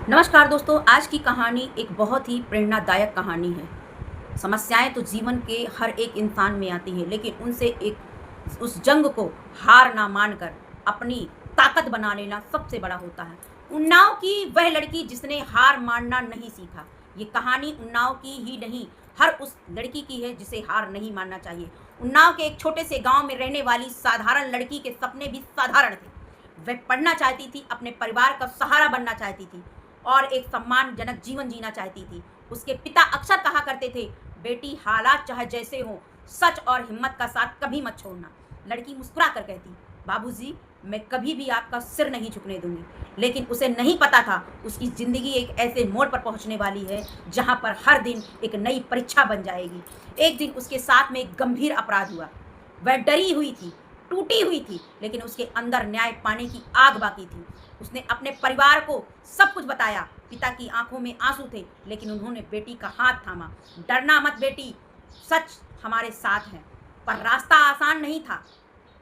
नमस्कार दोस्तों, आज की कहानी एक बहुत ही प्रेरणादायक कहानी है। समस्याएं तो जीवन के हर एक इंसान में आती हैं, लेकिन उनसे एक उस जंग को हार ना मानकर अपनी ताकत बना लेना सबसे बड़ा होता है। उन्नाव की वह लड़की जिसने हार मानना नहीं सीखा। ये कहानी उन्नाव की ही नहीं, हर उस लड़की की है जिसे हार नहीं मानना चाहिए। उन्नाव के एक छोटे से गांव में रहने वाली साधारण लड़की के सपने भी साधारण थे। वह पढ़ना चाहती थी, अपने परिवार का सहारा बनना चाहती थी और एक सम्मानजनक जीवन जीना चाहती थी। उसके पिता अक्सर कहा करते थे, बेटी हालात चाहे जैसे हों, सच और हिम्मत का साथ कभी मत छोड़ना। लड़की मुस्कुरा कर कहती, बाबूजी, मैं कभी भी आपका सिर नहीं झुकने दूंगी। लेकिन उसे नहीं पता था उसकी ज़िंदगी एक ऐसे मोड़ पर पहुंचने वाली है जहां पर हर दिन एक नई परीक्षा बन जाएगी। एक दिन उसके साथ में एक गंभीर अपराध हुआ। वह डरी हुई थी, टूटी हुई थी, लेकिन उसके अंदर न्याय पाने की आग बाकी थी। उसने अपने परिवार को सब कुछ बताया। पिता की आंखों में आंसू थे, लेकिन उन्होंने बेटी का हाथ थामा। डरना मत बेटी, सच हमारे साथ है। पर रास्ता आसान नहीं था।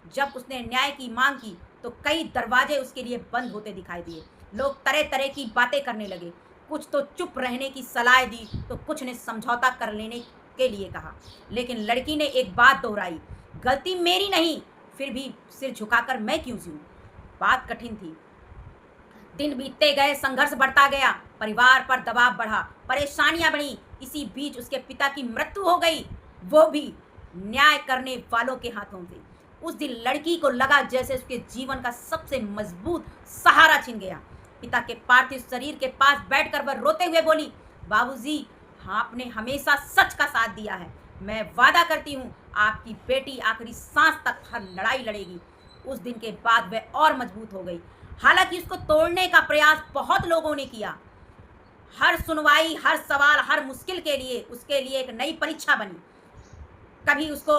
जब उसने न्याय की मांग की तो कई दरवाजे उसके लिए बंद होते दिखाई दिए। लोग तरह तरह की बातें करने लगे। कुछ तो चुप रहने की सलाह दी, तो कुछ ने समझौता कर लेने के लिए कहा। लेकिन लड़की ने एक बात दोहराई, गलती मेरी नहीं, फिर भी सिर झुकाकर मैं क्यों जीऊं। बात कठिन थी। दिन बीतते गए, संघर्ष बढ़ता गया, परिवार पर दबाव बढ़ा, परेशानियां बढ़ी। इसी बीच उसके पिता की मृत्यु हो गई, वो भी न्याय करने वालों के हाथों से। उस दिन लड़की को लगा जैसे उसके जीवन का सबसे मजबूत सहारा छिन गया। पिता के पार्थिव शरीर के पास बैठकर वह रोते हुए बोली, बाबूजी, आपने हमेशा सच का साथ दिया है। मैं वादा करती हूँ आपकी बेटी आखिरी सांस तक हर लड़ाई लड़ेगी। उस दिन के बाद वह और मजबूत हो गई। हालांकि उसको तोड़ने का प्रयास बहुत लोगों ने किया। हर सुनवाई, हर सवाल, हर मुश्किल के लिए उसके लिए एक नई परीक्षा बनी। कभी उसको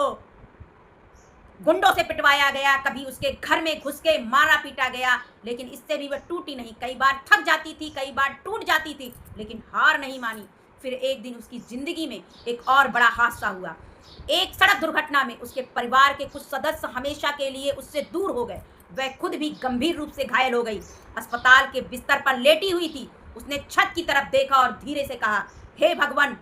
गुंडों से पिटवाया गया, कभी उसके घर में घुस के मारा पीटा गया, लेकिन इससे भी वह टूटी नहीं। कई बार थक जाती थी, कई बार टूट जाती थी, लेकिन हार नहीं मानी। फिर एक दिन उसकी जिंदगी में एक और बड़ा हादसा हुआ। एक सड़क दुर्घटना में उसके परिवार के कुछ सदस्य हमेशा के लिए उससे दूर हो गए। वह खुद भी गंभीर रूप से घायल हो गई। अस्पताल के बिस्तर पर लेटी हुई थी। उसने छत की तरफ देखा और धीरे से कहा, हे भगवान,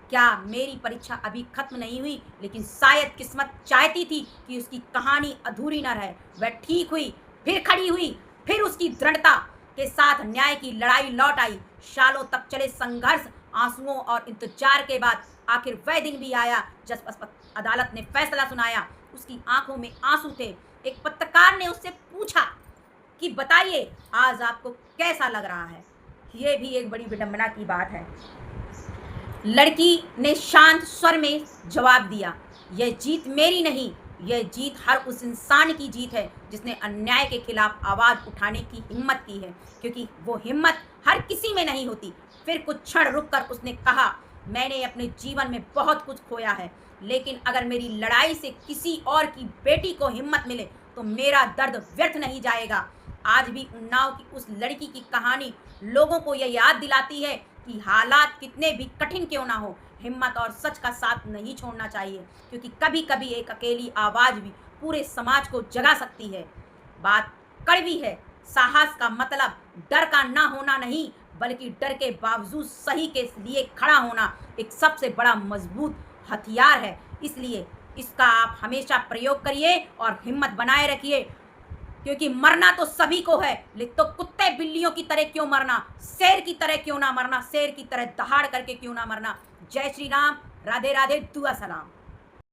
क्या मेरी परीक्षा अभी खत्म नहीं हुई। लेकिन शायद किस्मत चाहती थी कि उसकी कहानी अधूरी न रहे। वह ठीक हुई, फिर खड़ी हुई, फिर उसकी दृढ़ता के साथ न्याय की लड़ाई लौट आई। सालों तक चले संघर्ष, आंसुओं और इंतजार के बाद आखिर वह दिन भी आया जब अदालत ने फैसला सुनाया। उसकी आंखों में आंसू थे। एक पत्रकार ने उससे पूछा कि बताइए, आज आपको कैसा लग रहा है। ये भी एक बड़ी विडंबना की बात है। लड़की ने शांत स्वर में जवाब दिया, यह जीत मेरी नहीं, यह जीत हर उस इंसान की जीत है जिसने अन्याय के खिलाफ आवाज़ उठाने की हिम्मत की है, क्योंकि वो हिम्मत हर किसी में नहीं होती। फिर कुछ क्षण रुककर उसने कहा, मैंने अपने जीवन में बहुत कुछ खोया है, लेकिन अगर मेरी लड़ाई से किसी और की बेटी को हिम्मत मिले तो मेरा दर्द व्यर्थ नहीं जाएगा। आज भी उन्नाव की उस लड़की की कहानी लोगों को यह याद दिलाती है कि हालात कितने भी कठिन क्यों ना हो, हिम्मत और सच का साथ नहीं छोड़ना चाहिए, क्योंकि कभी कभी एक अकेली आवाज़ भी पूरे समाज को जगा सकती है। बात कड़वी है। साहस का मतलब डर का ना होना नहीं, बल्कि डर के बावजूद सही के लिए खड़ा होना एक सबसे बड़ा मजबूत हथियार है। इसलिए इसका आप हमेशा प्रयोग करिए और हिम्मत बनाए रखिए, क्योंकि मरना तो सभी को है, लेकिन तो कुत्ते बिल्लियों की तरह क्यों मरना, शेर की तरह क्यों ना मरना, शेर की तरह दहाड़ करके क्यों ना मरना। जय श्री राम, राधे राधे, दुआ सलाम।